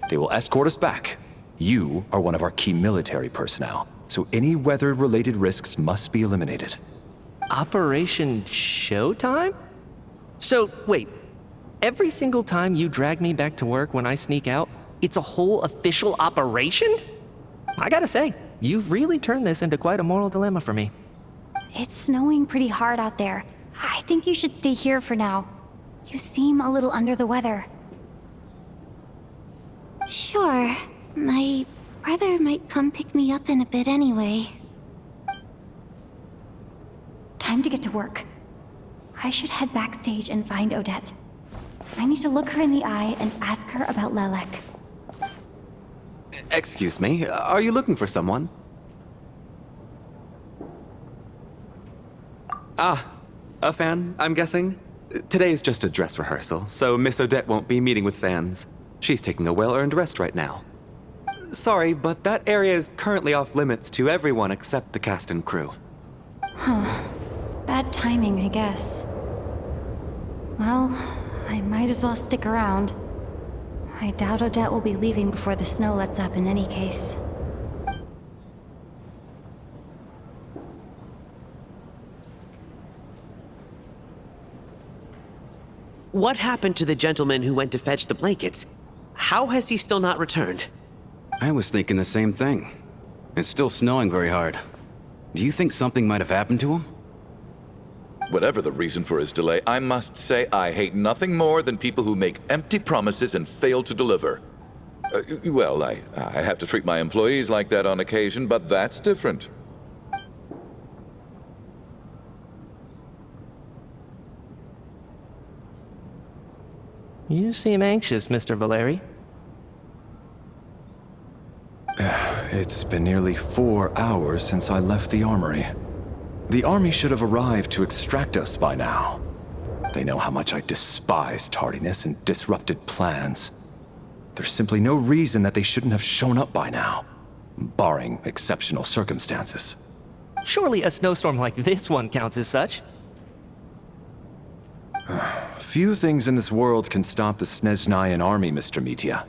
They will escort us back. You are one of our key military personnel, so any weather-related risks must be eliminated. Operation Showtime? So, wait. Every single time you drag me back to work when I sneak out, it's a whole official operation? I gotta say, you've really turned this into quite a moral dilemma for me. It's snowing pretty hard out there. I think you should stay here for now. You seem a little under the weather. Sure. My brother might come pick me up in a bit anyway. Time to get to work. I should head backstage and find Odette. I need to look her in the eye and ask her about Lelek. Excuse me, are you looking for someone? Ah, a fan, I'm guessing? Today is just a dress rehearsal, so Miss Odette won't be meeting with fans. She's taking a well-earned rest right now. Sorry, but that area is currently off limits to everyone except the cast and crew. Huh. Bad timing, I guess. Well, I might as well stick around. I doubt Odette will be leaving before the snow lets up in any case. What happened to the gentleman who went to fetch the blankets? How has he still not returned? I was thinking the same thing. It's still snowing very hard. Do you think something might have happened to him? Whatever the reason for his delay, I must say I hate nothing more than people who make empty promises and fail to deliver. Well, I have to treat my employees like that on occasion, but that's different. You seem anxious, Mr. Valeri. It's been nearly 4 hours since I left the armory. The army should have arrived to extract us by now. They know how much I despise tardiness and disrupted plans. There's simply no reason that they shouldn't have shown up by now, barring exceptional circumstances. Surely a snowstorm like this one counts as such. Few things in this world can stop the Snezhnayan army, Mr. Mitya.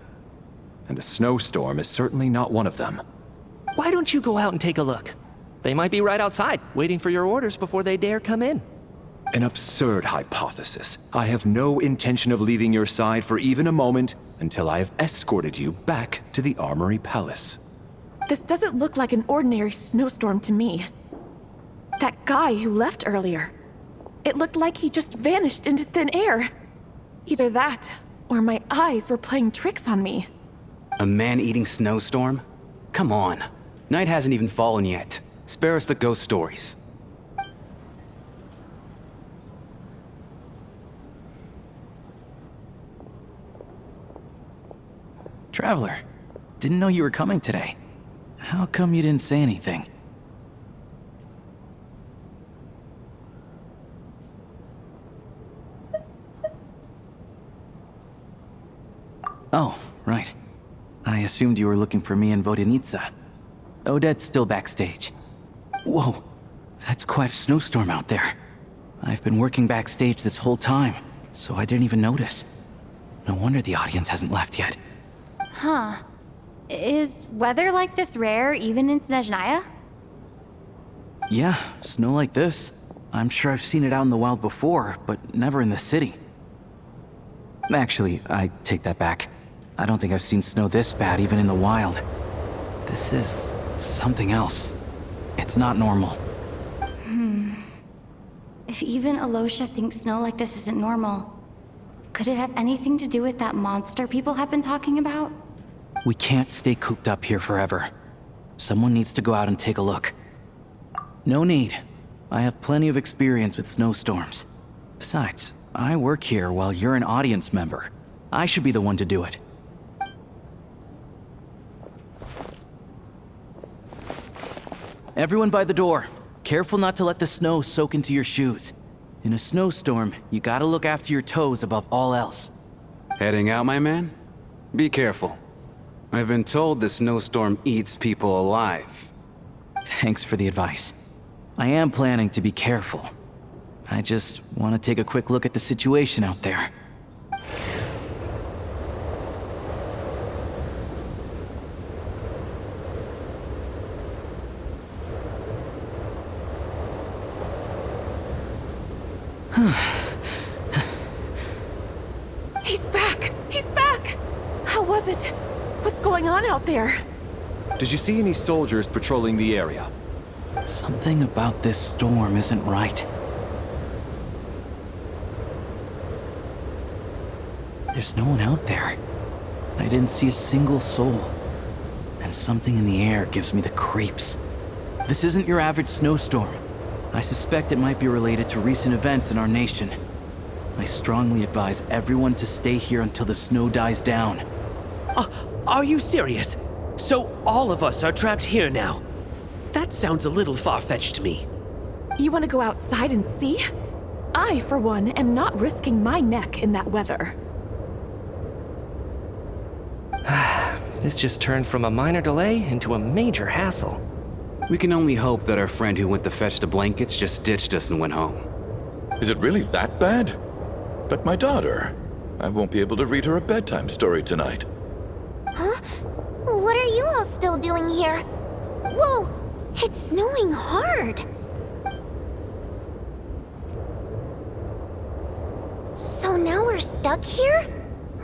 And a snowstorm is certainly not one of them. Why don't you go out and take a look? They might be right outside, waiting for your orders before they dare come in. An absurd hypothesis. I have no intention of leaving your side for even a moment until I have escorted you back to the Armory Palace. This doesn't look like an ordinary snowstorm to me. That guy who left earlier. It looked like he just vanished into thin air. Either that, or my eyes were playing tricks on me. A man-eating snowstorm? Come on. Night hasn't even fallen yet. Spare us the ghost stories. Traveler, didn't know you were coming today. How come you didn't say anything? Oh, right. I assumed you were looking for me and Vodenitsa. Odette's still backstage. Whoa, that's quite a snowstorm out there. I've been working backstage this whole time, so I didn't even notice. No wonder the audience hasn't left yet. Huh. Is weather like this rare even in Snezhnaya? Yeah, snow like this. I'm sure I've seen it out in the wild before, but never in the city. Actually, I take that back. I don't think I've seen snow this bad even in the wild. This is something else. It's not normal. If even Alosha thinks snow like this isn't normal, could it have anything to do with that monster people have been talking about? We can't stay cooped up here forever. Someone needs to go out and take a look. No need. I have plenty of experience with snowstorms. Besides, I work here while you're an audience member. I should be the one to do it. Everyone by the door. Careful not to let the snow soak into your shoes. In a snowstorm, you gotta look after your toes above all else. Heading out, my man? Be careful. I've been told the snowstorm eats people alive. Thanks for the advice. I am planning to be careful. I just want to take a quick look at the situation out there. He's back! He's back! How was it? What's going on out there? Did you see any soldiers patrolling the area? Something about this storm isn't right. There's no one out there. I didn't see a single soul. And something in the air gives me the creeps. This isn't your average snowstorm. I suspect it might be related to recent events in our nation. I strongly advise everyone to stay here until the snow dies down. Are you serious? So all of us are trapped here now? That sounds a little far-fetched to me. You want to go outside and see? I, for one, am not risking my neck in that weather. This just turned from a minor delay into a major hassle. We can only hope that our friend who went to fetch the blankets just ditched us and went home. Is it really that bad? But my daughter, I won't be able to read her a bedtime story tonight. Huh? What are you all still doing here? Whoa! It's snowing hard! So now we're stuck here?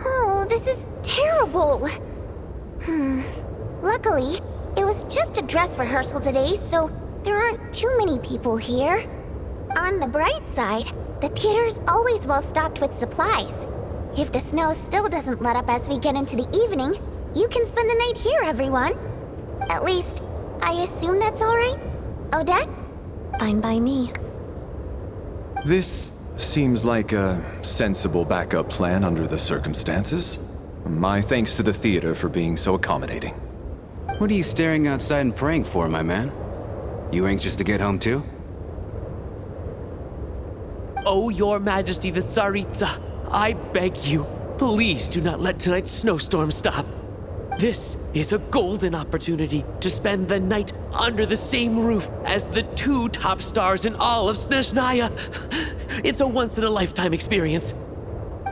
Oh, this is terrible! Luckily, it was just a dress rehearsal today, so there aren't too many people here. On the bright side, the theater's always well stocked with supplies. If the snow still doesn't let up as we get into the evening, you can spend the night here, everyone. At least, I assume that's alright? Odette? Fine by me. This seems like a sensible backup plan under the circumstances. My thanks to the theater for being so accommodating. What are you staring outside and praying for, my man? You anxious to get home too? Oh, Your Majesty the Tsaritsa, I beg you, please do not let tonight's snowstorm stop. This is a golden opportunity to spend the night under the same roof as the two top stars in all of Snezhnaya. It's a once-in-a-lifetime experience.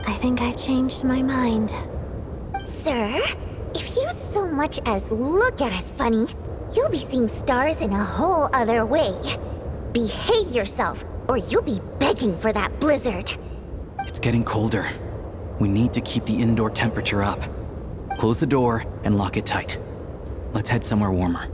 I think I've changed my mind. Sir, if you so much as look at us funny, you'll be seeing stars in a whole other way. Behave yourself, or you'll be begging for that blizzard. It's getting colder. We need to keep the indoor temperature up. Close the door and lock it tight. Let's head somewhere warmer.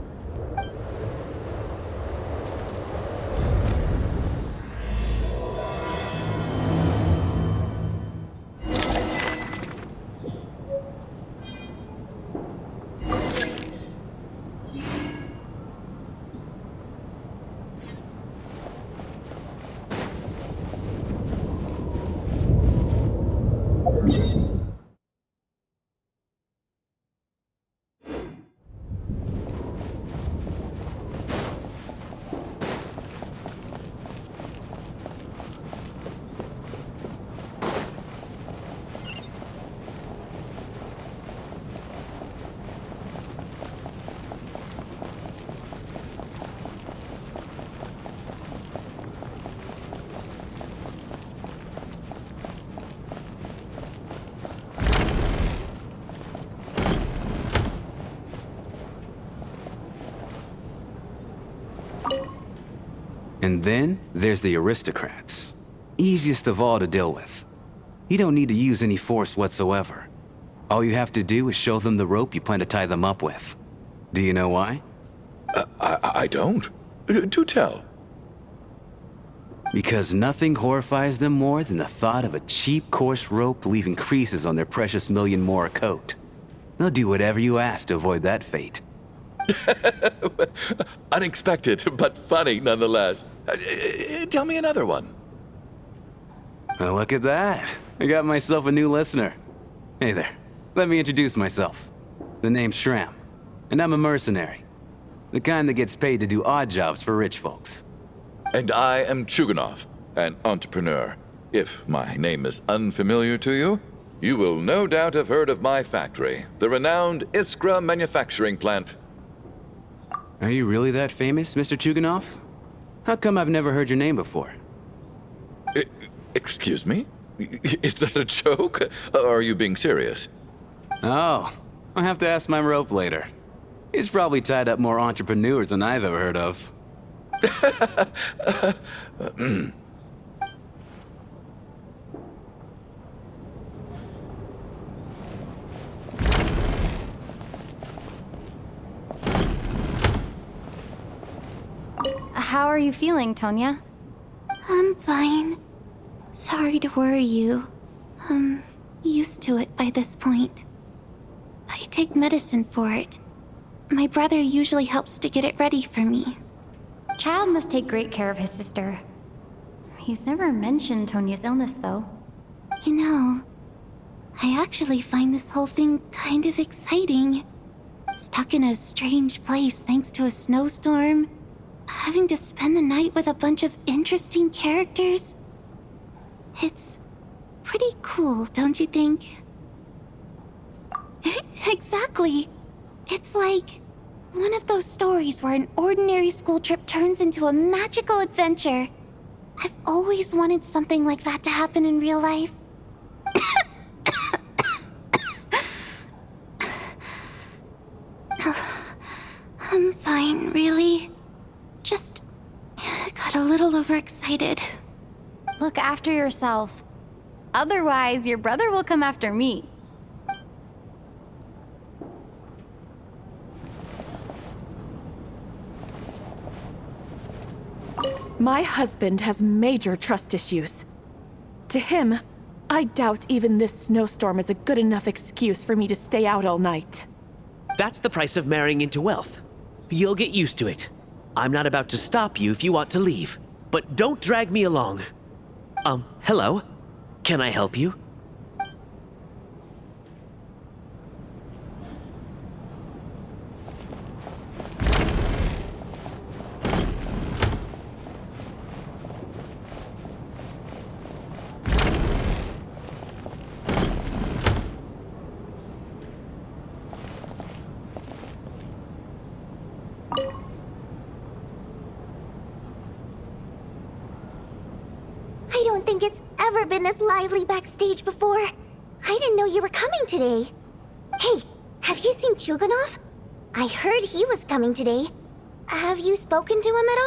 And then there's the aristocrats. Easiest of all to deal with. You don't need to use any force whatsoever. All you have to do is show them the rope you plan to tie them up with. Do you know why? I don't. Do tell. Because nothing horrifies them more than the thought of a cheap, coarse rope leaving creases on their precious million Mora coat. They'll do whatever you ask to avoid that fate. Unexpected, but funny nonetheless. Tell me another one. Well, look at that. I got myself a new listener. Hey there. Let me introduce myself. The name's Shram, and I'm a mercenary. The kind that gets paid to do odd jobs for rich folks. And I am Chuganov, an entrepreneur. If my name is unfamiliar to you, you will no doubt have heard of my factory, the renowned Iskra manufacturing plant. Are you really that famous, Mr. Chuganov? How come I've never heard your name before? Excuse me? Is that a joke? Or are you being serious? Oh, I'll have to ask my rope later. He's probably tied up more entrepreneurs than I've ever heard of. How are you feeling, Tonya? I'm fine. Sorry to worry you. I'm used to it by this point. I take medicine for it. My brother usually helps to get it ready for me. Child must take great care of his sister. He's never mentioned Tonya's illness, though. You know, I actually find this whole thing kind of exciting. Stuck in a strange place thanks to a snowstorm. Having to spend the night with a bunch of interesting characters. It's pretty cool, don't you think? Exactly. It's like one of those stories where an ordinary school trip turns into a magical adventure. I've always wanted something like that to happen in real life. I'm fine, really. Just got a little overexcited. Look after yourself. Otherwise, your brother will come after me. My husband has major trust issues. To him, I doubt even this snowstorm is a good enough excuse for me to stay out all night. That's the price of marrying into wealth. You'll get used to it. I'm not about to stop you if you want to leave, but don't drag me along. Hello? Can I help you? I don't think it's ever been this lively backstage before. I didn't know you were coming today. Hey, have you seen Chuganov? I heard he was coming today. Have you spoken to him at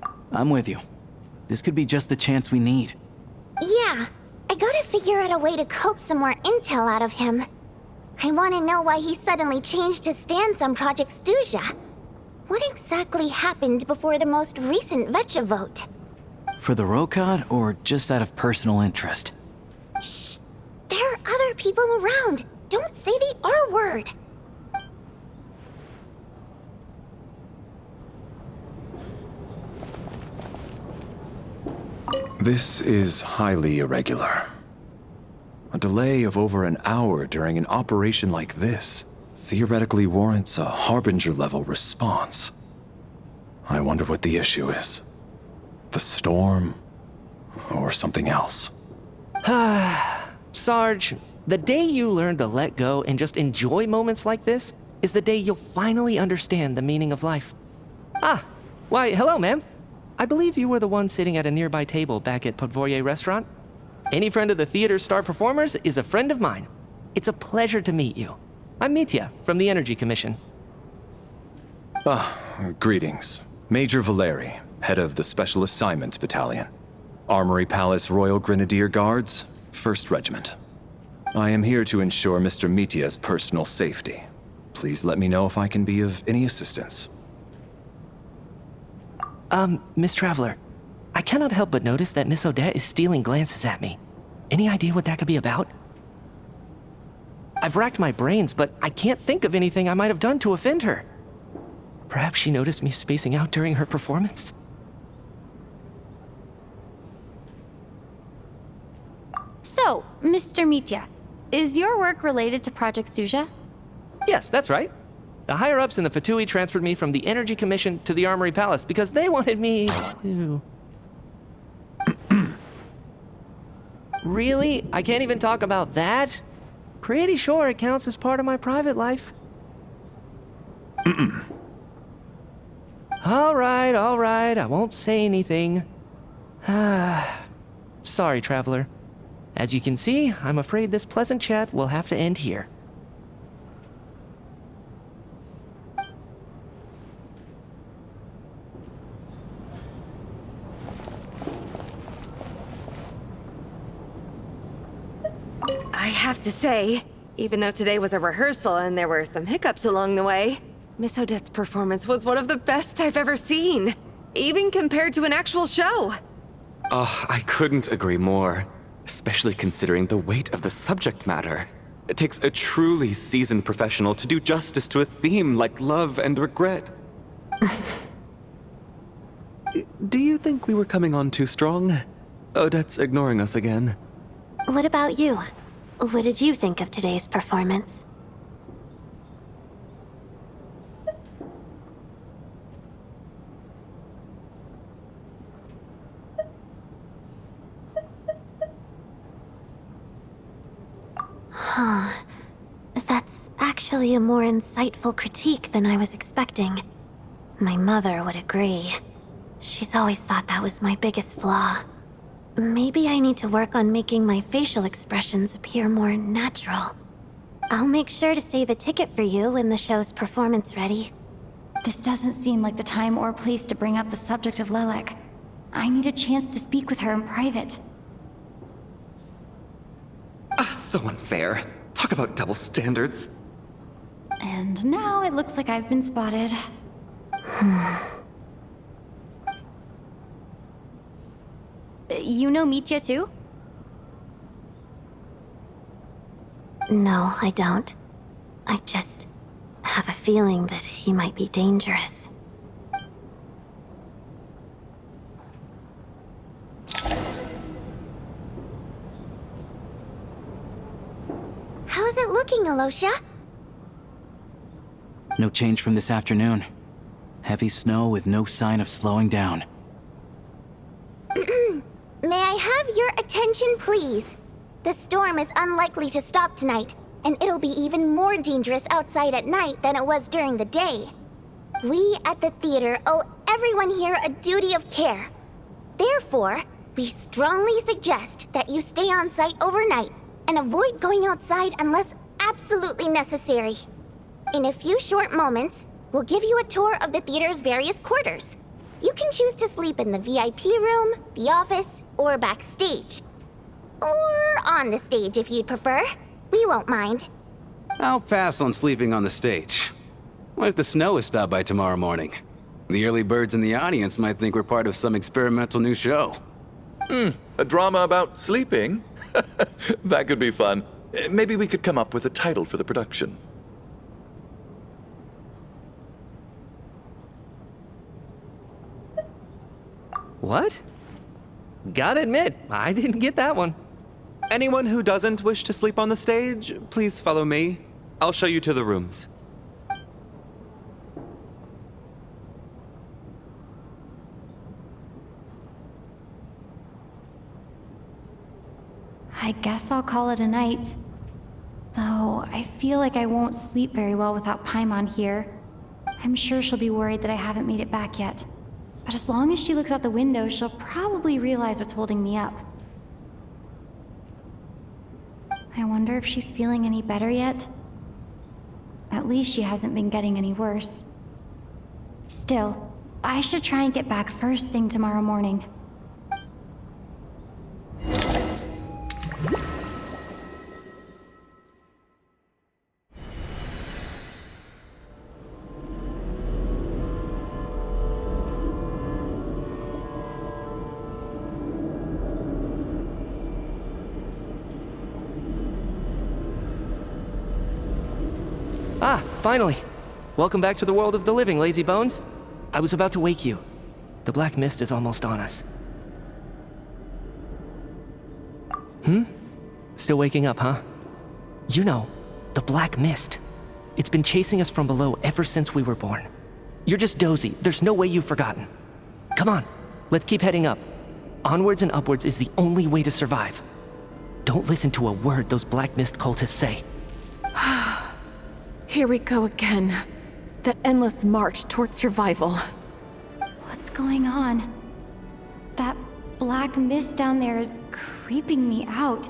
all? I'm with you. This could be just the chance we need. Yeah, I gotta figure out a way to coax some more intel out of him. I want to know why he suddenly changed his stance on Project Stuja. What exactly happened before the most recent Vetcha vote? For the Rokad, or just out of personal interest? Shh! There are other people around. Don't say the R word. This is highly irregular. A delay of over an hour during an operation like this theoretically warrants a Harbinger-level response. I wonder what the issue is. The storm, or something else. Sarge, the day you learn to let go and just enjoy moments like this is the day you'll finally understand the meaning of life. Why, hello, ma'am. I believe you were the one sitting at a nearby table back at Podvorye Restaurant. Any friend of the theater's star performers is a friend of mine. It's a pleasure to meet you. I'm Mitya from the Energy Commission. Greetings. Major Valeri, head of the Special Assignments Battalion. Armory Palace Royal Grenadier Guards, 1st Regiment. I am here to ensure Mr. Mitya's personal safety. Please let me know if I can be of any assistance. Miss Traveler, I cannot help but notice that Miss Odette is stealing glances at me. Any idea what that could be about? I've racked my brains, but I can't think of anything I might have done to offend her. Perhaps she noticed me spacing out during her performance? So, Mr. Mitya, is your work related to Project Stuja? Yes, that's right. The higher-ups in the Fatui transferred me from the Energy Commission to the Armory Palace because they wanted me to... Really? I can't even talk about that? Pretty sure it counts as part of my private life. All right, I won't say anything. Sorry, Traveler. As you can see, I'm afraid this pleasant chat will have to end here. I have to say, even though today was a rehearsal and there were some hiccups along the way, Miss Odette's performance was one of the best I've ever seen, even compared to an actual show. Oh, I couldn't agree more, especially considering the weight of the subject matter. It takes a truly seasoned professional to do justice to a theme like love and regret. Do you think we were coming on too strong? Odette's ignoring us again. What about you? What did you think of today's performance? Huh. That's actually a more insightful critique than I was expecting. My mother would agree. She's always thought that was my biggest flaw. Maybe I need to work on making my facial expressions appear more natural. I'll make sure to save a ticket for you when the show's performance ready. This doesn't seem like the time or place to bring up the subject of Lilac. I need a chance to speak with her in private. So unfair. Talk about double standards. And now it looks like I've been spotted. You know Mitya too? No, I don't. I just have a feeling that he might be dangerous. How's it looking, Alosha? No change from this afternoon. Heavy snow with no sign of slowing down. May I have your attention, please? The storm is unlikely to stop tonight, and it'll be even more dangerous outside at night than it was during the day. We at the theater owe everyone here a duty of care. Therefore, we strongly suggest that you stay on site overnight and avoid going outside unless absolutely necessary. In a few short moments, we'll give you a tour of the theater's various quarters. You can choose to sleep in the VIP room, the office, or backstage. Or on the stage if you'd prefer. We won't mind. I'll pass on sleeping on the stage. What if the snow is stopped by tomorrow morning? The early birds in the audience might think we're part of some experimental new show. A drama about sleeping? That could be fun. Maybe we could come up with a title for the production. What? Gotta admit, I didn't get that one. Anyone who doesn't wish to sleep on the stage, please follow me. I'll show you to the rooms. I guess I'll call it a night. Though, I feel like I won't sleep very well without Paimon here. I'm sure she'll be worried that I haven't made it back yet. But as long as she looks out the window, she'll probably realize what's holding me up. I wonder if she's feeling any better yet? At least she hasn't been getting any worse. Still, I should try and get back first thing tomorrow morning. Ah, finally. Welcome back to the world of the living, lazy bones. I was about to wake you. The black mist is almost on us. Still waking up, huh? You know, the black mist. It's been chasing us from below ever since we were born. You're just dozy. There's no way you've forgotten. Come on, let's keep heading up. Onwards and upwards is the only way to survive. Don't listen to a word those black mist cultists say. Here we go again. That endless march toward survival. What's going on? That black mist down there is creeping me out.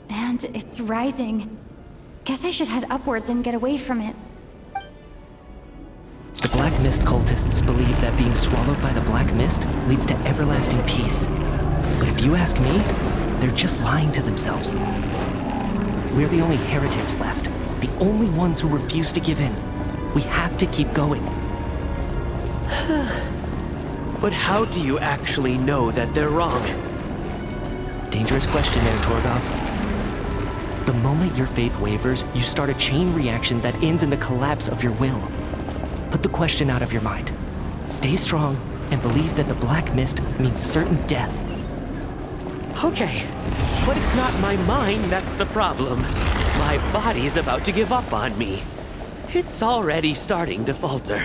And it's rising. Guess I should head upwards and get away from it. The black mist cultists believe that being swallowed by the black mist leads to everlasting peace. But if you ask me, they're just lying to themselves. We're the only heretics left. The only ones who refuse to give in. We have to keep going. But how do you actually know that they're wrong? Dangerous question there, Torgov. The moment your faith wavers, you start a chain reaction that ends in the collapse of your will. Put the question out of your mind. Stay strong and believe that the black mist means certain death. Okay, but it's not my mind that's the problem. My body's about to give up on me. It's already starting to falter.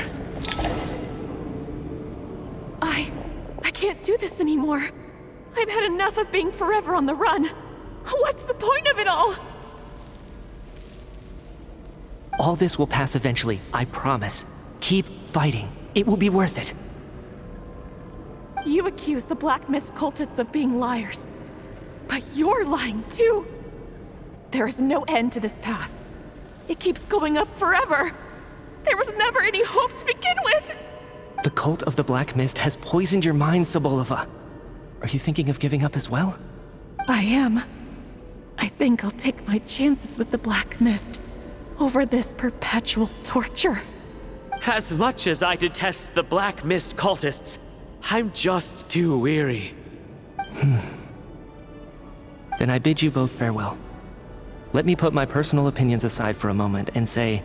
I can't do this anymore. I've had enough of being forever on the run. What's the point of it all? All this will pass eventually, I promise. Keep fighting. It will be worth it. You accuse the Black Mist cultists of being liars. But you're lying too. There is no end to this path. It keeps going up forever. There was never any hope to begin with. The cult of the Black Mist has poisoned your mind, Sobolova. Are you thinking of giving up as well? I am. I think I'll take my chances with the Black Mist over this perpetual torture. As much as I detest the Black Mist cultists, I'm just too weary. Then I bid you both farewell. Let me put my personal opinions aside for a moment and say,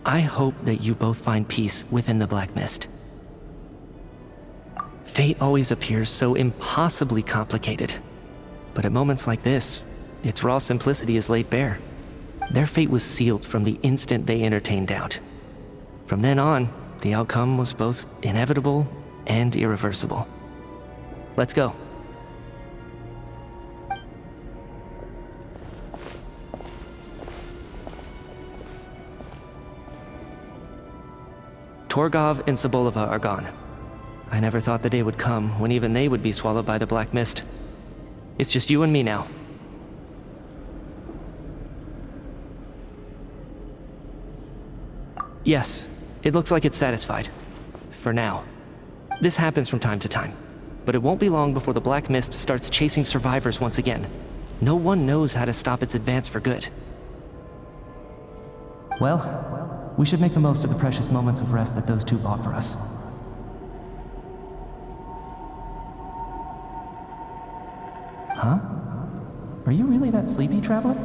I hope that you both find peace within the Black Mist. Fate always appears so impossibly complicated. But at moments like this, its raw simplicity is laid bare. Their fate was sealed from the instant they entertained doubt. From then on, the outcome was both inevitable and irreversible. Let's go. Torgov and Sobolova are gone. I never thought the day would come when even they would be swallowed by the Black Mist. It's just you and me now. Yes, it looks like it's satisfied. For now. This happens from time to time, but it won't be long before the Black Mist starts chasing survivors once again. No one knows how to stop its advance for good. Well, we should make the most of the precious moments of rest that those two bought for us. Huh? Are you really that sleepy, traveler?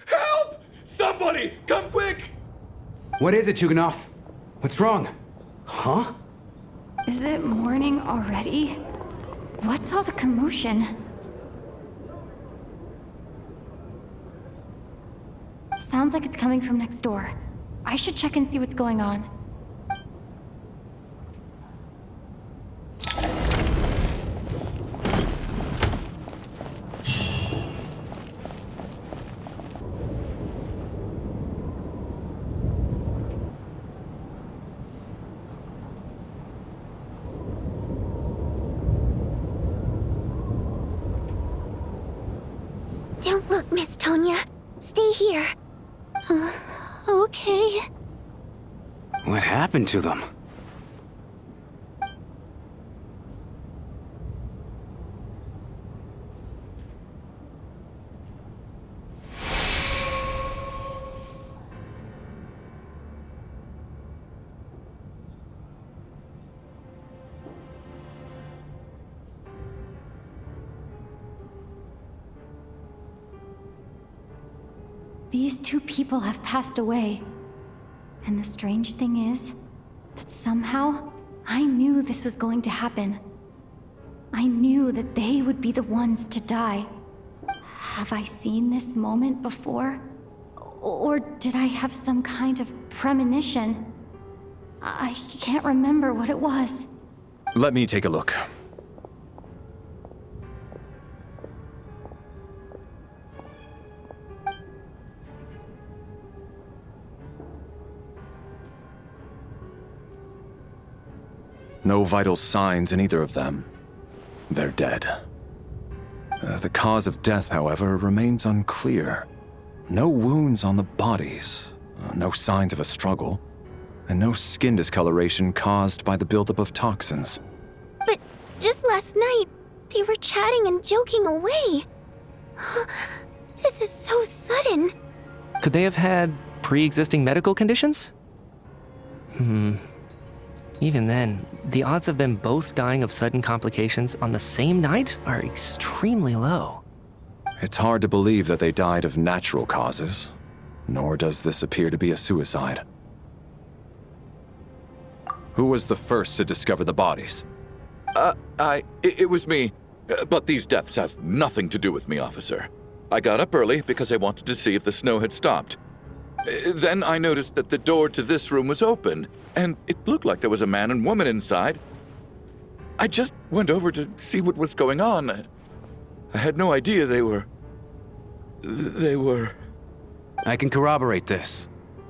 Help! Somebody, come quick! What is it, Chuganov? What's wrong? Huh? Is it morning already? What's all the commotion? Sounds like it's coming from next door. I should check and see what's going on. Don't look, Miss Tonya. Stay here. Okay. What happened to them? These two people have passed away. And the strange thing is that somehow I knew this was going to happen. I knew that they would be the ones to die. Have I seen this moment before? Or did I have some kind of premonition? I can't remember what it was. Let me take a look. No vital signs in either of them. They're dead. The cause of death, however, remains unclear. No wounds on the bodies, no signs of a struggle. and no skin discoloration caused by the buildup of toxins. But just last night, they were chatting and joking away. This is so sudden. Could they have had pre-existing medical conditions? Even then, the odds of them both dying of sudden complications on the same night are extremely low. It's hard to believe that they died of natural causes, nor does this appear to be a suicide. Who was the first to discover the bodies? It was me. But these deaths have nothing to do with me, officer. I got up early because I wanted to see if the snow had stopped. Then I noticed that the door to this room was open, and it looked like there was a man and woman inside. I just went over to see what was going on. I had no idea they were... I can corroborate this.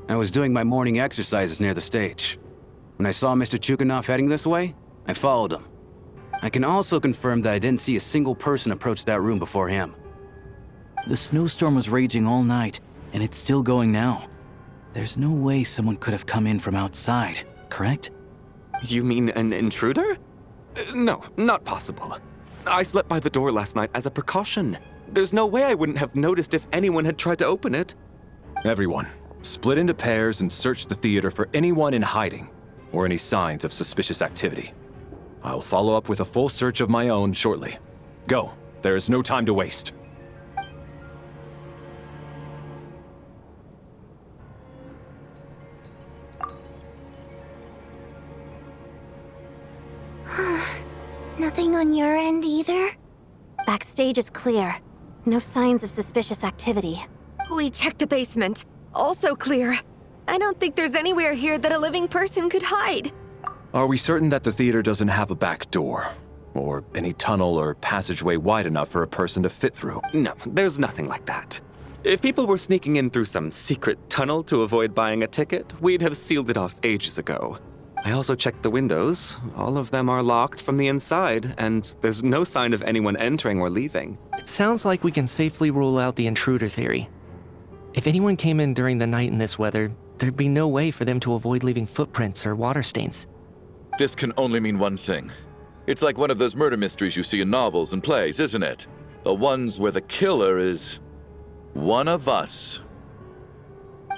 I was doing my morning exercises near the stage. When I saw Mr. Chuganov heading this way, I followed him. I can also confirm that I didn't see a single person approach that room before him. The snowstorm was raging all night, and it's still going now. There's no way someone could have come in from outside, correct? You mean an intruder? No, not possible. I slept by the door last night as a precaution. There's no way I wouldn't have noticed if anyone had tried to open it. Everyone, split into pairs and search the theater for anyone in hiding or any signs of suspicious activity. I'll follow up with a full search of my own shortly. Go. There is no time to waste. Nothing on your end either? Backstage is clear. No signs of suspicious activity. We checked the basement. Also clear. I don't think there's anywhere here that a living person could hide. Are we certain that the theater doesn't have a back door? Or any tunnel or passageway wide enough for a person to fit through? No, there's nothing like that. If people were sneaking in through some secret tunnel to avoid buying a ticket, we'd have sealed it off ages ago. I also checked the windows. All of them are locked from the inside, and there's no sign of anyone entering or leaving. It sounds like we can safely rule out the intruder theory. If anyone came in during the night in this weather, there'd be no way for them to avoid leaving footprints or water stains. This can only mean one thing. It's like one of those murder mysteries you see in novels and plays, isn't it? The ones where the killer is one of us.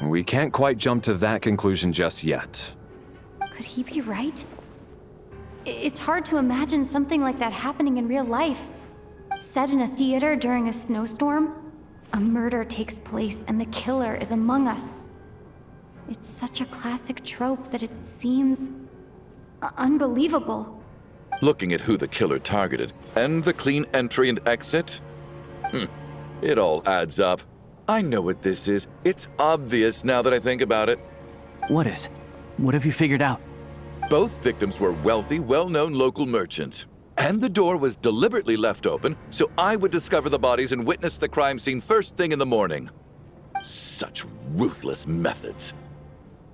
We can't quite jump to that conclusion just yet. Could he be right? It's hard to imagine something like that happening in real life. Set in a theater during a snowstorm, a murder takes place and the killer is among us. It's such a classic trope that it seems unbelievable. Looking at who the killer targeted and the clean entry and exit, it all adds up. I know what this is. It's obvious now that I think about it. What is? What have you figured out? Both victims were wealthy, well-known local merchants. And the door was deliberately left open so I would discover the bodies and witness the crime scene first thing in the morning. Such ruthless methods.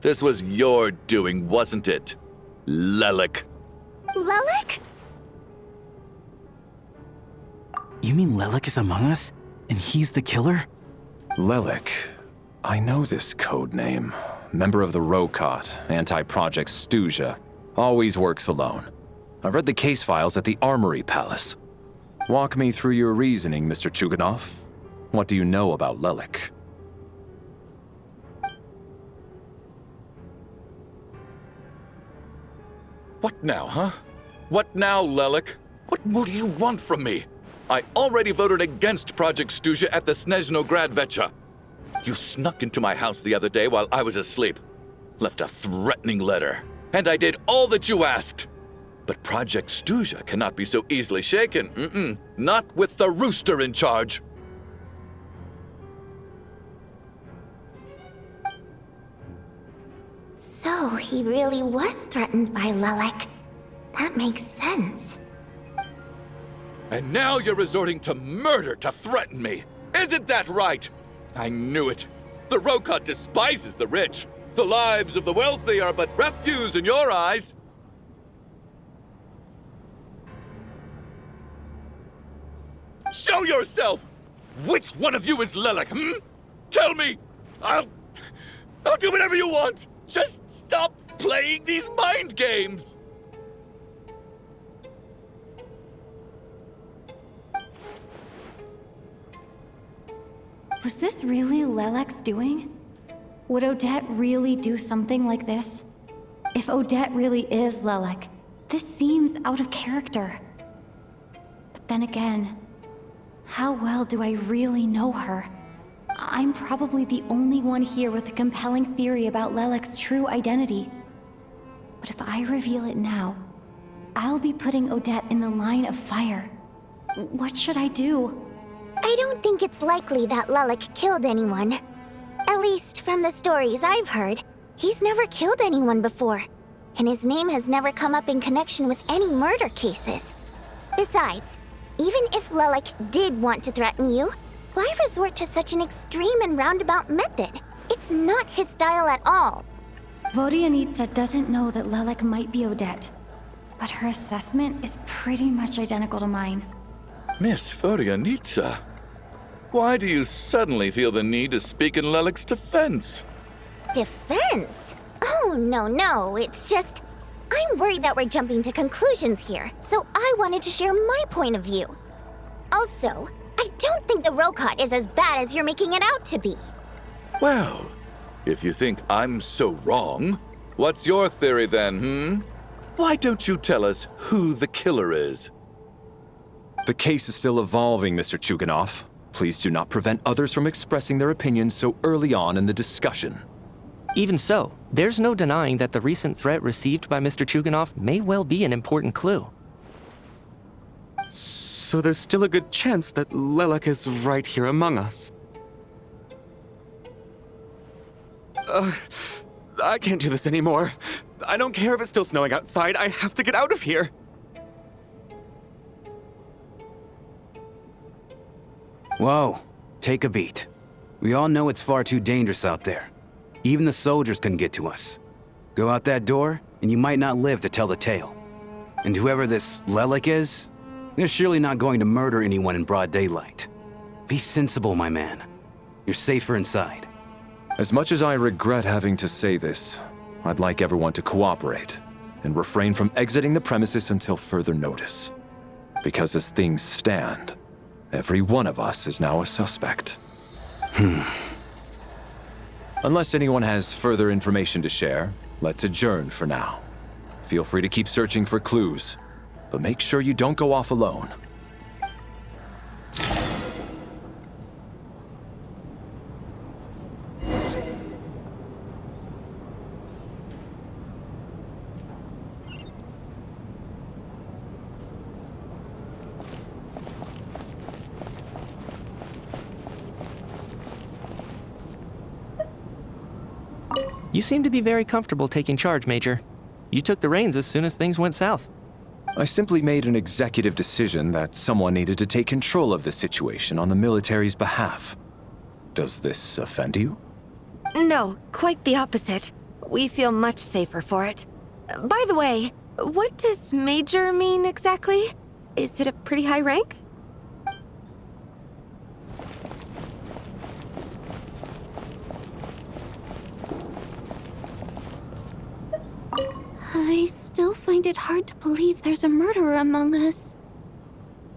This was your doing, wasn't it, Lelik? Lelik? You mean Lelik is among us? And he's the killer? Lelik. I know this code name. Member of the Rokot, anti-Project Stuja. Always works alone. I've read the case files at the Armory Palace. Walk me through your reasoning, Mr. Chuganov. What do you know about Lelik? What now, huh? What now, Lelik? What more do you want from me? I already voted against Project Stuja at the Snezhno Gradvecha. You snuck into my house the other day while I was asleep. Left a threatening letter. And I did all that you asked. But Project Stuja cannot be so easily shaken. Not with the rooster in charge. So he really was threatened by Lelik. That makes sense. And now you're resorting to murder to threaten me. Isn't that right? I knew it. The Rokot despises the rich. The lives of the wealthy are but refuse in your eyes. Show yourself! Which one of you is Lelik, Tell me! I'll do whatever you want! Just stop playing these mind games! Was this really Lelek's doing? Would Odette really do something like this? If Odette really is Lelek, this seems out of character. But then again, how well do I really know her? I'm probably the only one here with a compelling theory about Lelek's true identity. But if I reveal it now, I'll be putting Odette in the line of fire. What should I do? I don't think it's likely that Lelek killed anyone. At least from the stories I've heard, he's never killed anyone before, and his name has never come up in connection with any murder cases. Besides, even if Lelek did want to threaten you, why resort to such an extreme and roundabout method? It's not his style at all. Vodyanitsa doesn't know that Lelek might be Odette, but her assessment is pretty much identical to mine. Miss Vodyanitsa, why do you suddenly feel the need to speak in Lelek's defense? Defense? Oh, no, it's just... I'm worried that we're jumping to conclusions here, so I wanted to share my point of view. Also, I don't think the Rokot is as bad as you're making it out to be. Well, if you think I'm so wrong, what's your theory then, Why don't you tell us who the killer is? The case is still evolving, Mr. Chuganov. Please do not prevent others from expressing their opinions so early on in the discussion. Even so, there's no denying that the recent threat received by Mr. Chuganov may well be an important clue. So there's still a good chance that Lelek is right here among us. I can't do this anymore. I don't care if it's still snowing outside. I have to get out of here. Whoa, take a beat. We all know it's far too dangerous out there. Even the soldiers can get to us. Go out that door, and you might not live to tell the tale. And whoever this Lelek is, they're surely not going to murder anyone in broad daylight. Be sensible, my man. You're safer inside. As much as I regret having to say this, I'd like everyone to cooperate and refrain from exiting the premises until further notice. Because as things stand, every one of us is now a suspect. Unless anyone has further information to share, let's adjourn for now. Feel free to keep searching for clues, but make sure you don't go off alone. You seem to be very comfortable taking charge, Major. You took the reins as soon as things went south. I simply made an executive decision that someone needed to take control of the situation on the military's behalf. Does this offend you? No, quite the opposite. We feel much safer for it. By the way, what does Major mean exactly? Is it a pretty high rank? I still find it hard to believe there's a murderer among us.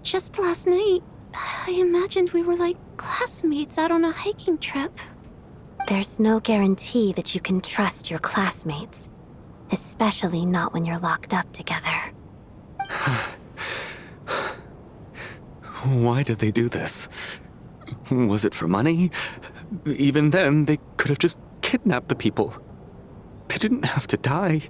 Just last night, I imagined we were like classmates out on a hiking trip. There's no guarantee that you can trust your classmates, especially not when you're locked up together. Why did they do this? Was it for money? Even then, they could have just kidnapped the people. They didn't have to die.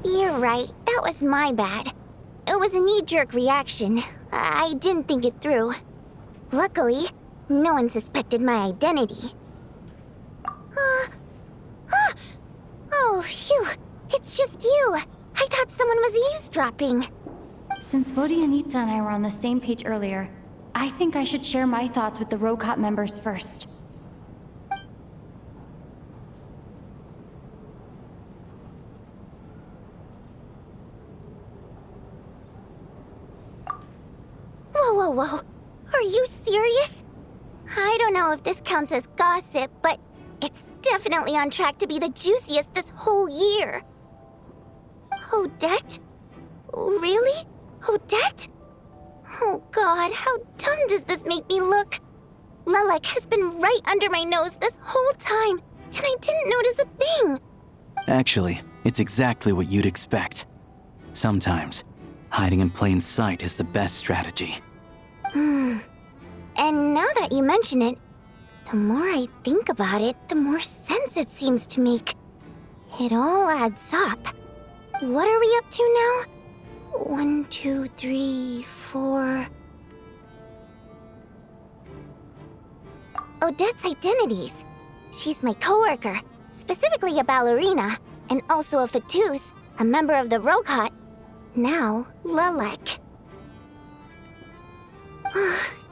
You're right, that was my bad. It was a knee-jerk reaction. I didn't think it through. Luckily, no one suspected my identity. Oh, phew. It's just you. I thought someone was eavesdropping. Since Vodyanitsa and I were on the same page earlier, I think I should share my thoughts with the Rokot members first. Whoa. Are you serious? I don't know if this counts as gossip, but it's definitely on track to be the juiciest this whole year. Odette? Really? Odette? Oh god, how dumb does this make me look? Lelek has been right under my nose this whole time, and I didn't notice a thing. Actually, it's exactly what you'd expect. Sometimes, hiding in plain sight is the best strategy. And now that you mention it, the more I think about it, the more sense it seems to make. It all adds up. What are we up to now? 1, 2, 3, 4... Odette's identities. She's my coworker, specifically a ballerina, and also a Fatus, a member of the Rokot. Now, Lelek.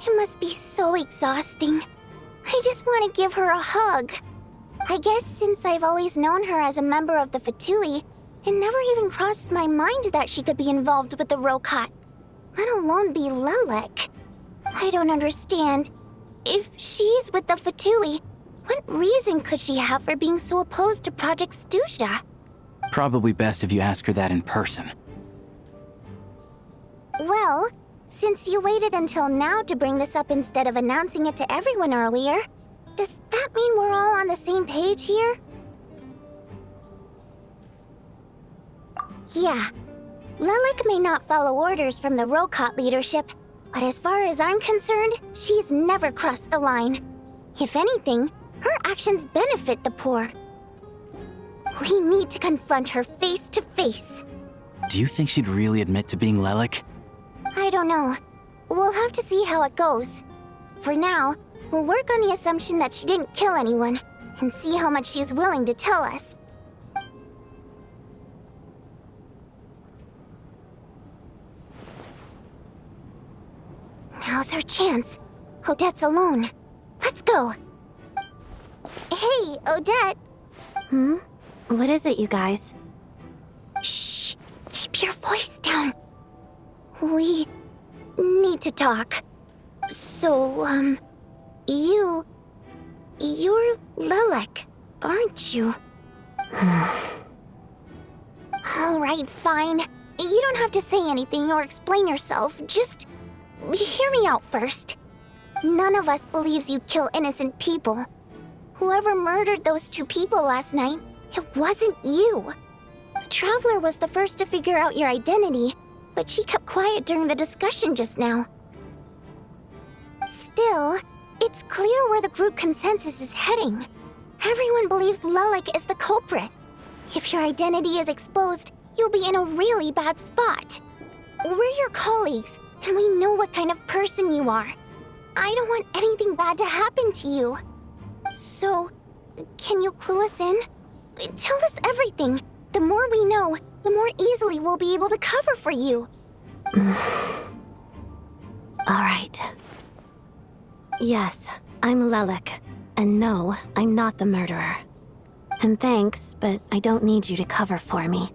It must be so exhausting. I just want to give her a hug. I guess since I've always known her as a member of the Fatui, it never even crossed my mind that she could be involved with the Rokot, let alone be Lelek. I don't understand. If she's with the Fatui, what reason could she have for being so opposed to Project Stusha? Probably best if you ask her that in person. Well, since you waited until now to bring this up instead of announcing it to everyone earlier, does that mean we're all on the same page here? Yeah. Lelek may not follow orders from the Rokot leadership, but as far as I'm concerned, she's never crossed the line. If anything, her actions benefit the poor. We need to confront her face to face. Do you think she'd really admit to being Lelek? I don't know. We'll have to see how it goes. For now, we'll work on the assumption that she didn't kill anyone, and see how much she's willing to tell us. Now's our chance. Odette's alone. Let's go. Hey, Odette. What is it, you guys? Shh. Keep your voice down. We need to talk. So, you're Lelek, aren't you? Alright, fine. You don't have to say anything or explain yourself. Just hear me out first. None of us believes you'd kill innocent people. Whoever murdered those 2 people last night, it wasn't you. The Traveler was the first to figure out your identity, but she kept quiet during the discussion just now. Still, it's clear where the group consensus is heading. Everyone believes Lelek is the culprit. If your identity is exposed, you'll be in a really bad spot. We're your colleagues, and we know what kind of person you are. I don't want anything bad to happen to you. So, can you clue us in? Tell us everything. The more we know, the more easily we'll be able to cover for you. Alright. Yes, I'm Lelek. And no, I'm not the murderer. And thanks, but I don't need you to cover for me.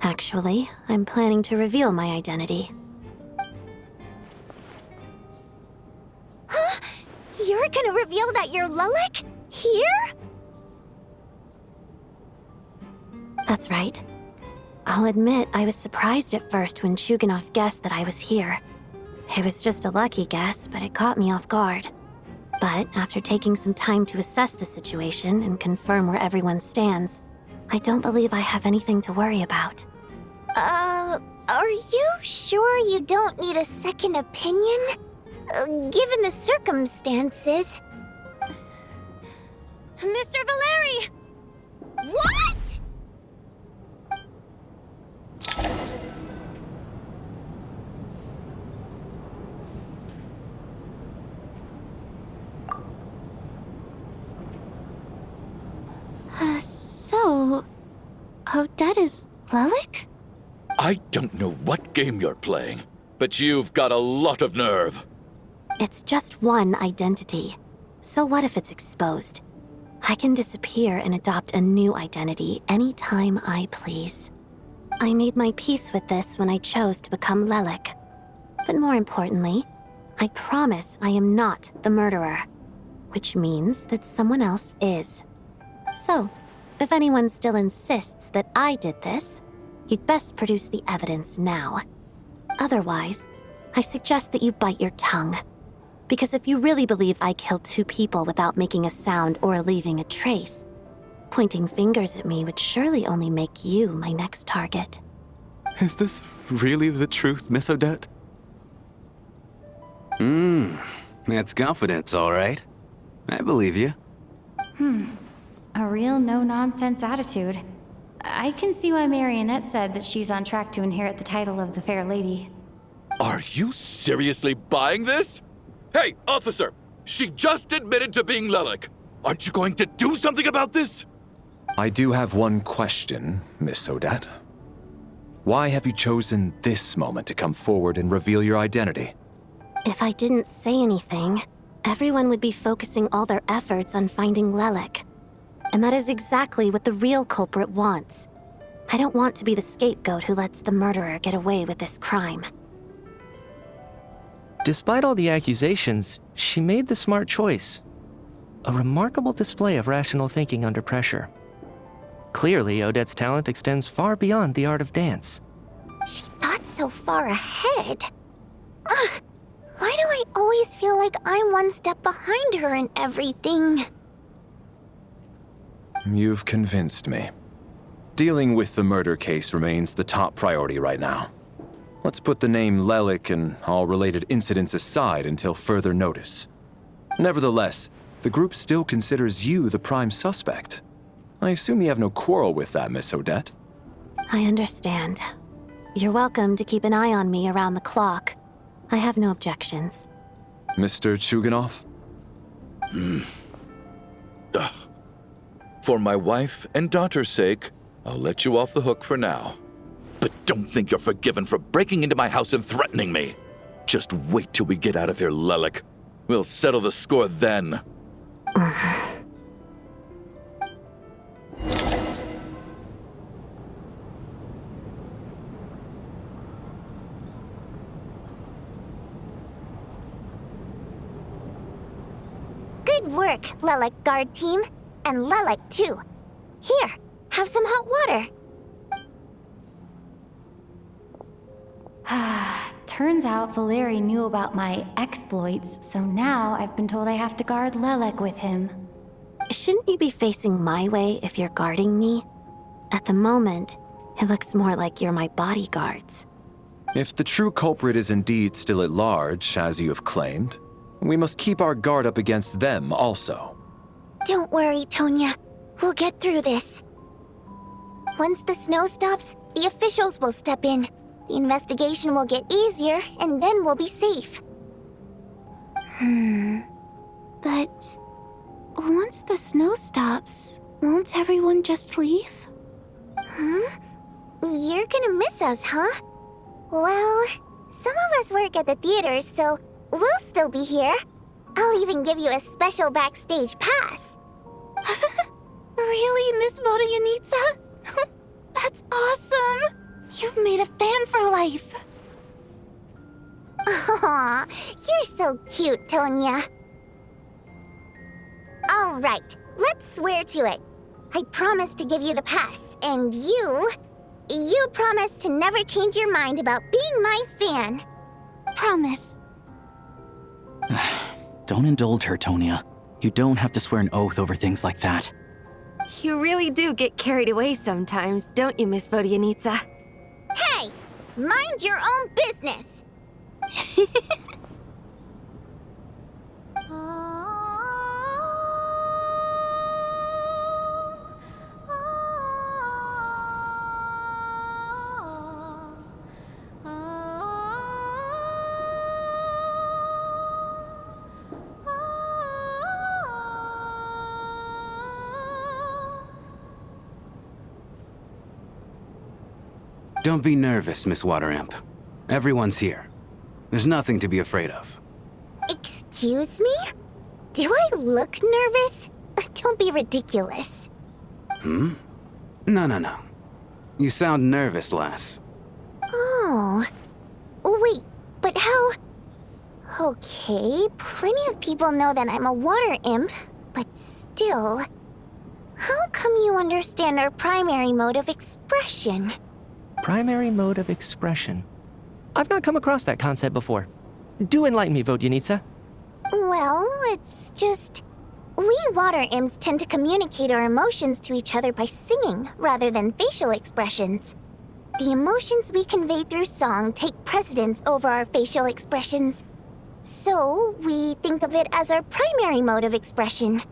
Actually, I'm planning to reveal my identity. Huh? You're gonna reveal that you're Lelek? Here? That's right. I'll admit I was surprised at first when Shuganov guessed that I was here. It was just a lucky guess, but it caught me off guard. But after taking some time to assess the situation and confirm where everyone stands, I don't believe I have anything to worry about. Are you sure you don't need a second opinion? Given the circumstances. Mr. Valeri! What?! So, Odette is Lelik? I don't know what game you're playing, but you've got a lot of nerve. It's just one identity. So what if it's exposed? I can disappear and adopt a new identity anytime I please. I made my peace with this when I chose to become Lelik. But more importantly, I promise I am not the murderer, which means that someone else is. So, if anyone still insists that I did this, you'd best produce the evidence now. Otherwise, I suggest that you bite your tongue. Because if you really believe I killed 2 people without making a sound or leaving a trace, pointing fingers at me would surely only make you my next target. Is this really the truth, Miss Odette? That's confidence, all right. I believe you. A real no-nonsense attitude. I can see why Marionette said that she's on track to inherit the title of the Fair Lady. Are you seriously buying this? Hey, officer! She just admitted to being Lelik. Aren't you going to do something about this? I do have one question, Miss Odette. Why have you chosen this moment to come forward and reveal your identity? If I didn't say anything, everyone would be focusing all their efforts on finding Lelik. And that is exactly what the real culprit wants. I don't want to be the scapegoat who lets the murderer get away with this crime. Despite all the accusations, she made the smart choice. A remarkable display of rational thinking under pressure. Clearly, Odette's talent extends far beyond the art of dance. She thought so far ahead. Ugh, why do I always feel like I'm one step behind her in everything? You've convinced me. Dealing with the murder case remains the top priority right now. Let's put the name Lelik and all related incidents aside until further notice. Nevertheless, the group still considers you the prime suspect. I assume you have no quarrel with that, Miss Odette? I understand. You're welcome to keep an eye on me around the clock. I have no objections. Mr. Chuganov? For my wife and daughter's sake, I'll let you off the hook for now. But don't think you're forgiven for breaking into my house and threatening me. Just wait till we get out of here, Lelik. We'll settle the score then. Good work, Lelik guard team. And Lelik, too. Here, have some hot water. Turns out Valeri knew about my exploits, so now I've been told I have to guard Lelik with him. Shouldn't you be facing my way if you're guarding me? At the moment, it looks more like you're my bodyguards. If the true culprit is indeed still at large, as you have claimed, we must keep our guard up against them also. Don't worry, Tonya. We'll get through this. Once the snow stops, the officials will step in. The investigation will get easier, and then we'll be safe. But once the snow stops, won't everyone just leave? You're gonna miss us, huh? Well, some of us work at the theaters, so we'll still be here. I'll even give you a special backstage pass. Really, Miss Vodyanitsa? That's awesome! You've made a fan for life! Aw, you're so cute, Tonya. All right, let's swear to it. I promise to give you the pass, and you promise to never change your mind about being my fan. Promise. Don't indulge her, Tonya. You don't have to swear an oath over things like that. You really do get carried away sometimes, don't you, Miss Vodyanitsa? Hey, mind your own business. Don't be nervous, Miss Water Imp. Everyone's here. There's nothing to be afraid of. Excuse me? Do I look nervous? Don't be ridiculous. No, no, no. You sound nervous, lass. Oh. Wait, but how... Okay, plenty of people know that I'm a water imp, but still... How come you understand our primary mode of expression? Primary mode of expression. I've not come across that concept before. Do enlighten me, Vodyanitsa. Well, it's just... We water imps tend to communicate our emotions to each other by singing, rather than facial expressions. The emotions we convey through song take precedence over our facial expressions. So, we think of it as our primary mode of expression.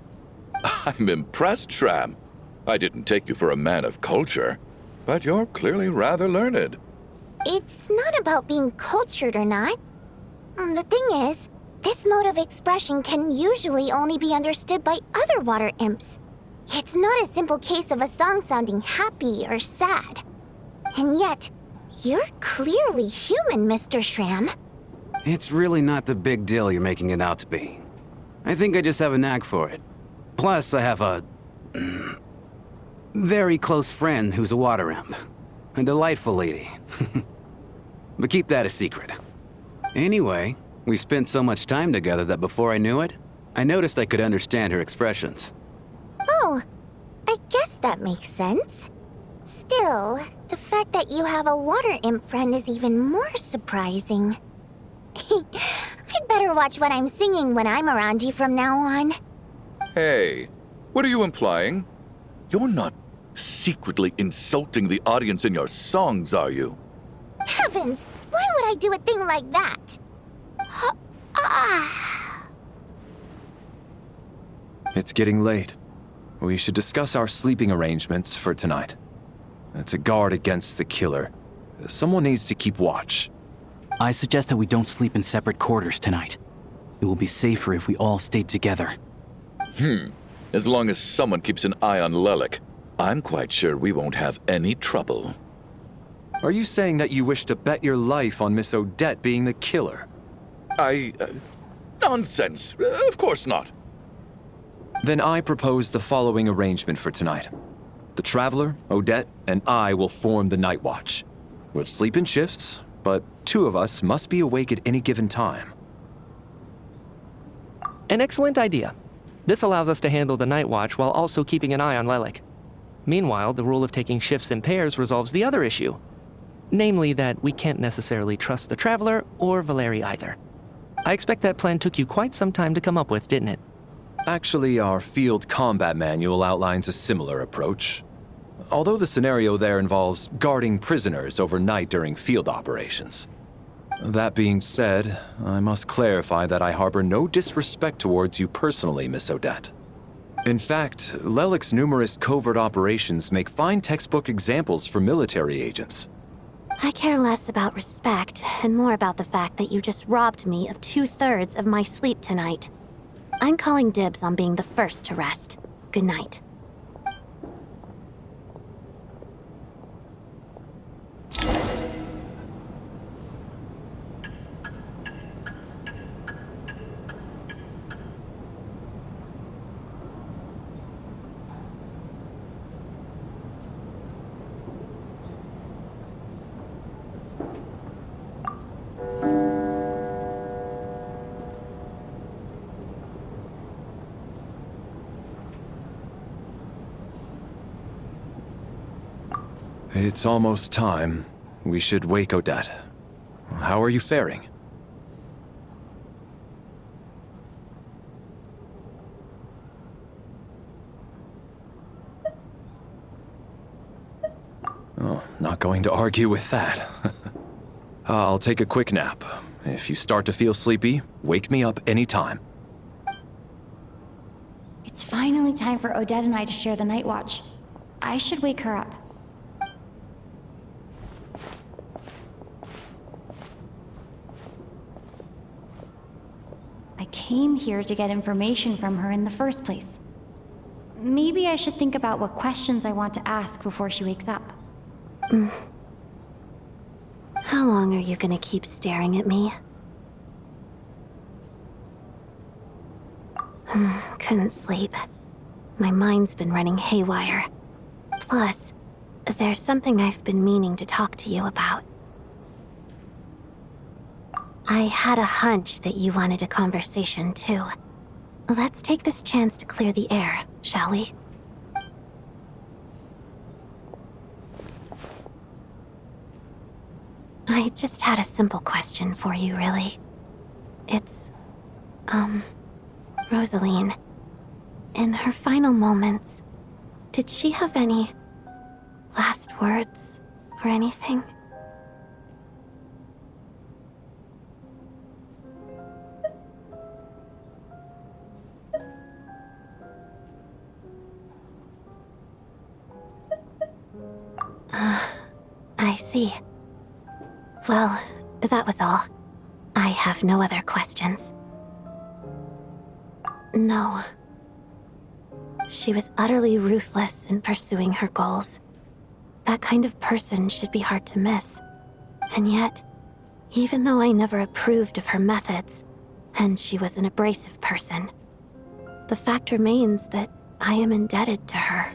I'm impressed, Shram. I didn't take you for a man of culture, but you're clearly rather learned. It's not about being cultured or not. The thing is, this mode of expression can usually only be understood by other water imps. It's not a simple case of a song sounding happy or sad. And yet, you're clearly human, Mr. Shram. It's really not the big deal you're making it out to be. I think I just have a knack for it. Plus, I have a... very close friend who's a water imp. A delightful lady. But keep that a secret. Anyway, we spent so much time together that before I knew it, I noticed I could understand her expressions. Oh, I guess that makes sense. Still, the fact that you have a water imp friend is even more surprising. I'd better watch what I'm singing when I'm around you from now on. Hey, what are you implying? You're not secretly insulting the audience in your songs, are you? Heavens, why would I do a thing like that? It's getting late. We should discuss our sleeping arrangements for tonight. To guard against the killer, someone needs to keep watch. I suggest that we don't sleep in separate quarters tonight. It will be safer if we all stayed together. As long as someone keeps an eye on Lelik, I'm quite sure we won't have any trouble. Are you saying that you wish to bet your life on Miss Odette being the killer? Nonsense. Of course not. Then I propose the following arrangement for tonight. The Traveler, Odette, and I will form the Night Watch. We'll sleep in shifts, but two of us must be awake at any given time. An excellent idea. This allows us to handle the night watch while also keeping an eye on Lelik. Meanwhile, the rule of taking shifts in pairs resolves the other issue. Namely that we can't necessarily trust the Traveler or Valeri either. I expect that plan took you quite some time to come up with, didn't it? Actually, our field combat manual outlines a similar approach. Although the scenario there involves guarding prisoners overnight during field operations. That being said, I must clarify that I harbor no disrespect towards you personally, Miss Odette. In fact, Lelik's numerous covert operations make fine textbook examples for military agents. I care less about respect and more about the fact that you just robbed me of 2/3 of my sleep tonight. I'm calling dibs on being the first to rest. Good night. It's almost time. We should wake Odette. How are you faring? Oh, not going to argue with that. I'll take a quick nap. If you start to feel sleepy, wake me up anytime. It's finally time for Odette and I to share the night watch. I should wake her up. I came here to get information from her in the first place. Maybe I should think about what questions I want to ask before she wakes up. How long are you gonna keep staring at me? Couldn't sleep. My mind's been running haywire. Plus, there's something I've been meaning to talk to you about. I had a hunch that you wanted a conversation too. Let's take this chance to clear the air, shall we? I just had a simple question for you, really. It's, Rosaline. In her final moments, did she have any last words or anything? I see. Well, that was all. I have no other questions. No. She was utterly ruthless in pursuing her goals. That kind of person should be hard to miss. And yet, even though I never approved of her methods, and she was an abrasive person, the fact remains that I am indebted to her.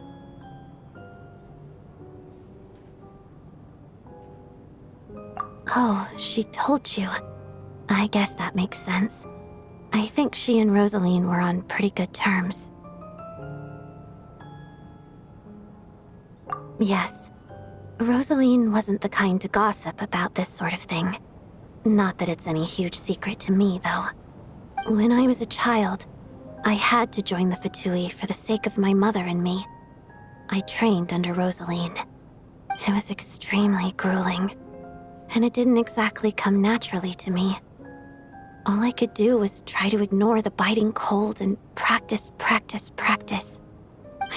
Oh, she told you. I guess that makes sense. I think she and Rosaline were on pretty good terms. Yes. Rosaline wasn't the kind to gossip about this sort of thing. Not that it's any huge secret to me, though. When I was a child, I had to join the Fatui for the sake of my mother and me. I trained under Rosaline. It was extremely grueling, and it didn't exactly come naturally to me. All I could do was try to ignore the biting cold and practice.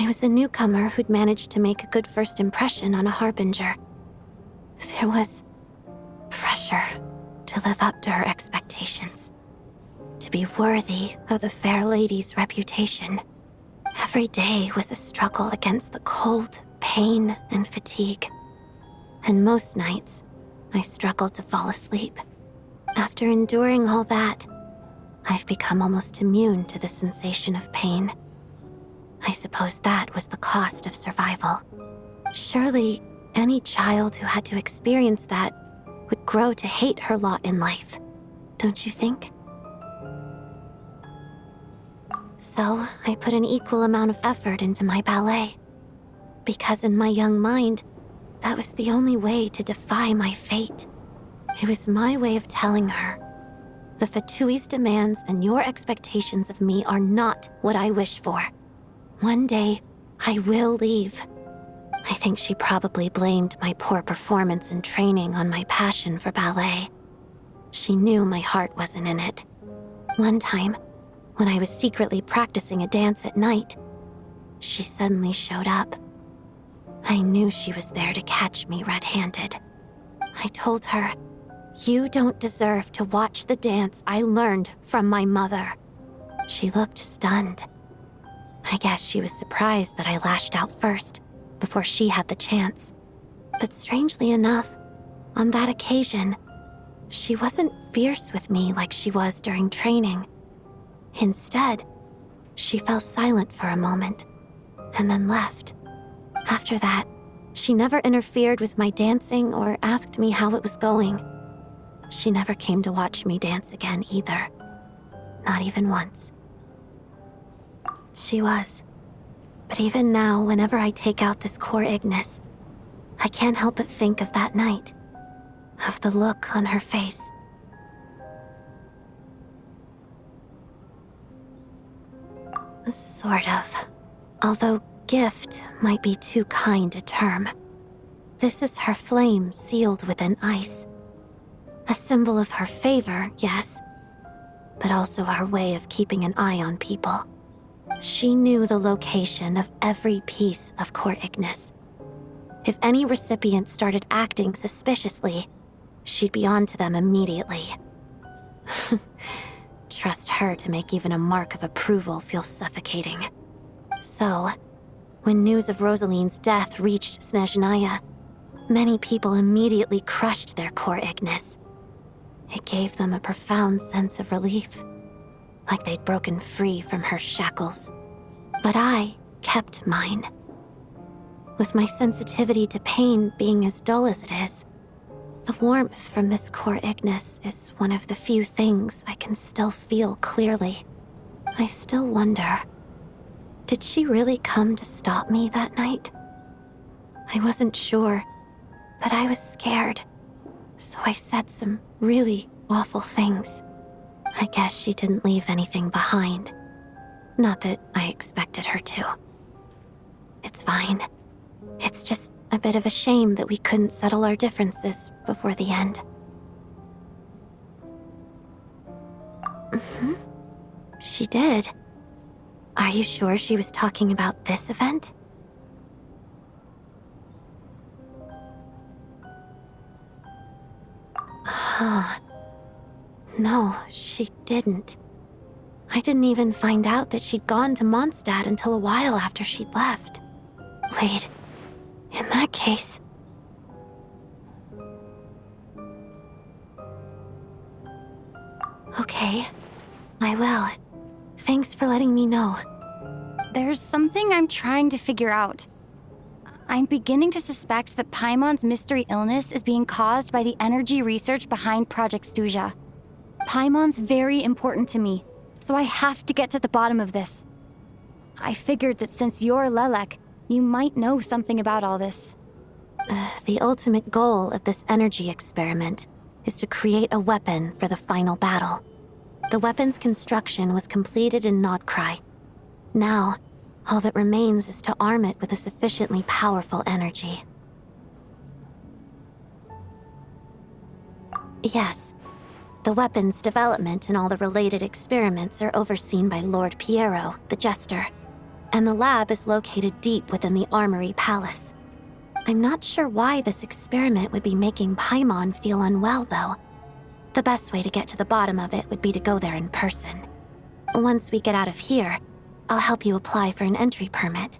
I was a newcomer who'd managed to make a good first impression on a harbinger. There was pressure to live up to her expectations, to be worthy of the fair lady's reputation. Every day was a struggle against the cold, pain, and fatigue. And most nights, I struggled to fall asleep. After enduring all that, I've become almost immune to the sensation of pain. I suppose that was the cost of survival. Surely, any child who had to experience that would grow to hate her lot in life, don't you think? So, I put an equal amount of effort into my ballet. Because in my young mind, that was the only way to defy my fate. It was my way of telling her, the Fatui's demands and your expectations of me are not what I wish for. One day, I will leave. I think she probably blamed my poor performance in training on my passion for ballet. She knew my heart wasn't in it. One time, when I was secretly practicing a dance at night, she suddenly showed up. I knew she was there to catch me red-handed. I told her, "You don't deserve to watch the dance I learned from my mother." She looked stunned. I guess she was surprised that I lashed out first, before she had the chance. But strangely enough, on that occasion, she wasn't fierce with me like she was during training. Instead, she fell silent for a moment, and then left. After that, she never interfered with my dancing or asked me how it was going. She never came to watch me dance again either. Not even once. She was. But even now, whenever I take out this core Ignis, I can't help but think of that night. Of the look on her face. Sort of. Although gift might be too kind a term. This is her flame sealed within ice. A symbol of her favor, yes, but also our way of keeping an eye on people. She knew the location of every piece of core Ignis. If any recipient started acting suspiciously, she'd be on to them immediately. Trust her to make even a mark of approval feel suffocating. So, when news of Rosaline's death reached Snezhnaya, Many people immediately crushed their core Ignis. It gave them a profound sense of relief, like they'd broken free from her shackles. But I kept mine. With my sensitivity to pain being as dull as it is, the warmth from this core Ignis is one of the few things I can still feel clearly. I still wonder, did she really come to stop me that night? I wasn't sure, but I was scared, so I said some really awful things. I guess she didn't leave anything behind. Not that I expected her to. It's fine. It's just a bit of a shame that we couldn't settle our differences before the end. She did. Are you sure she was talking about this event? No, she didn't. I didn't even find out that she'd gone to Mondstadt until a while after she'd left. Wait, in that case... Okay, I will. Thanks for letting me know. There's something I'm trying to figure out. I'm beginning to suspect that Paimon's mystery illness is being caused by the energy research behind Project Stuja. Paimon's very important to me, so I have to get to the bottom of this. I figured that since you're Lelek, you might know something about all this. The ultimate goal of this energy experiment is to create a weapon for the final battle. The weapon's construction was completed in Nodkrai. Now, all that remains is to arm it with a sufficiently powerful energy. Yes, the weapon's development and all the related experiments are overseen by Lord Piero, the Jester, and the lab is located deep within the Armory Palace. I'm not sure why this experiment would be making Paimon feel unwell, though. The best way to get to the bottom of it would be to go there in person. Once we get out of here, I'll help you apply for an entry permit.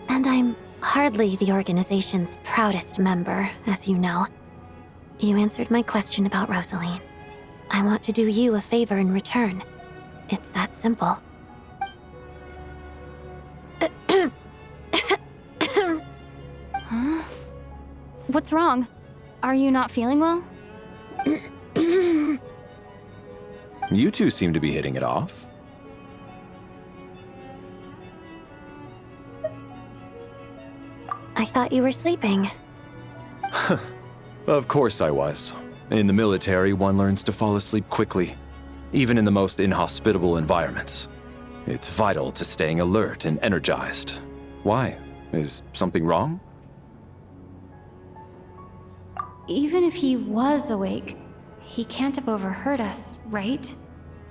And I'm hardly the organization's proudest member, as you know. You answered my question about Rosaline. I want to do you a favor in return. It's that simple. Huh? What's wrong? Are you not feeling well? You two seem to be hitting it off. I thought you were sleeping. Of course I was. In the military, one learns to fall asleep quickly, even in the most inhospitable environments. It's vital to staying alert and energized. Why? Is something wrong? Even if he was awake, he can't have overheard us, right?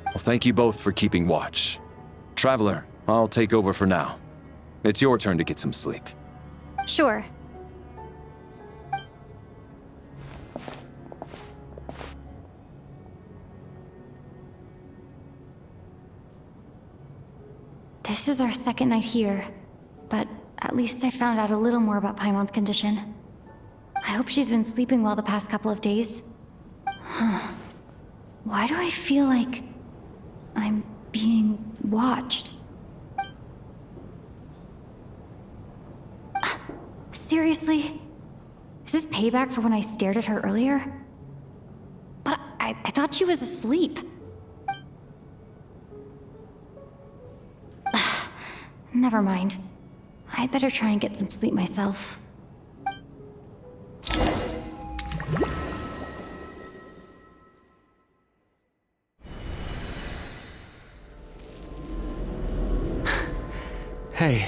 Well, thank you both for keeping watch. Traveler, I'll take over for now. It's your turn to get some sleep. Sure. This is our second night here, but at least I found out a little more about Paimon's condition. I hope she's been sleeping well the past couple of days. Huh. Why do I feel like I'm being watched? Seriously? Is this payback for when I stared at her earlier? But I thought she was asleep. Never mind. I'd better try and get some sleep myself. Hey,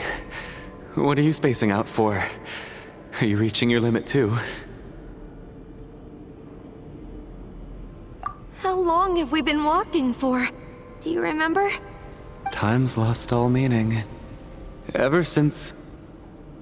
what are you spacing out for? Are you reaching your limit too? How long have we been walking for? Do you remember? Time's lost all meaning. Ever since